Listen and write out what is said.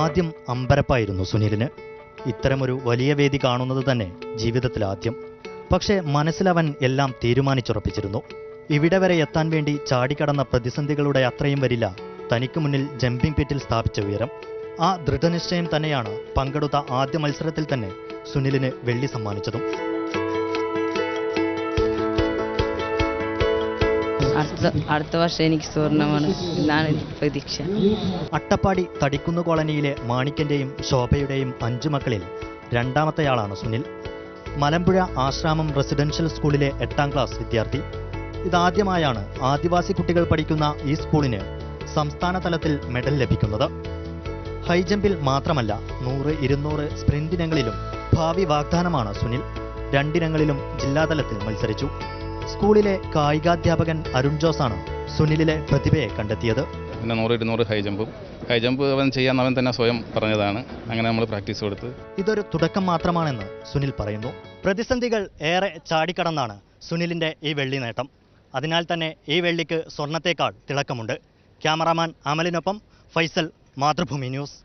ആദ്യം അമ്പരപ്പായിരുന്നു സുനിലിന്. ഇത്തരമൊരു വലിയ വേദി കാണുന്നത് തന്നെ ജീവിതത്തിലാദ്യം. പക്ഷേ മനസ്സിലവൻ എല്ലാം തീരുമാനിച്ചുറപ്പിച്ചിരുന്നു. ഇവിടെ വരെ എത്താൻ വേണ്ടി ചാടിക്കടന്ന പ്രതിസന്ധികളുടെ അത്രയും വരില്ല തനിക്ക് മുന്നിൽ ജമ്പിംഗ് പിറ്റിൽ സ്ഥാപിച്ച ഉയരം. ആ ദൃഢനിശ്ചയം തന്നെയാണ് പങ്കെടുത്ത ആദ്യ മത്സരത്തിൽ തന്നെ സുനിലിന് വെള്ളി സമ്മാനിച്ചതും. അടുത്ത വർഷം എനിക്ക് സ്വർണ്ണമാണ് എന്നാണ് പ്രതീക്ഷ. അട്ടപ്പാടി തടിക്കുന്ന് കോളനിയിലെ മാണിക്കന്റെയും ശോഭയുടെയും 5 മക്കളിൽ രണ്ടാമത്തെയാളാണ് സുനിൽ. മലമ്പുഴ ആശ്രാമം റെസിഡൻഷ്യൽ സ്കൂളിലെ 8ാം ക്ലാസ് വിദ്യാർത്ഥി. ഇതാദ്യമായാണ് ആദിവാസി കുട്ടികൾ പഠിക്കുന്ന ഈ സ്കൂളിന് സംസ്ഥാന തലത്തിൽ മെഡൽ ലഭിക്കുന്നത്. ഹൈജമ്പിൽ മാത്രമല്ല 100, 200 സ്പ്രിന്റ് ഇനങ്ങളിലും ഭാവി വാഗ്ദാനമാണ് സുനിൽ. 2 ഇനങ്ങളിലും ജില്ലാതലത്തിൽ മത്സരിച്ചു. സ്കൂളിലെ കായികാധ്യാപകൻ അരുൺ ജോസാണ് സുനിലിലെ പ്രതിഭയെ കണ്ടെത്തിയത്. പിന്നെ 100, 200 ഹൈ ജമ്പ് അവൻ ചെയ്യാൻ അവൻ തന്നെ സ്വയം പറഞ്ഞതാണ്. അങ്ങനെ നമ്മൾ പ്രാക്ടീസ് കൊടുത്ത്. ഇതൊരു തുടക്കം മാത്രമാണെന്ന് സുനിൽ പറയുന്നു. പ്രതിസന്ധികൾ ഏറെ ചാടിക്കടന്നാണ് സുനിലിന്റെ ഈ വെള്ളി നേട്ടം. അതിനാൽ തന്നെ ഈ വെള്ളിക്ക് സ്വർണത്തേക്കാൾ തിളക്കമുണ്ട്. ക്യാമറാമാൻ അമലിനൊപ്പം ഫൈസൽ, മാതൃഭൂമി ന്യൂസ്.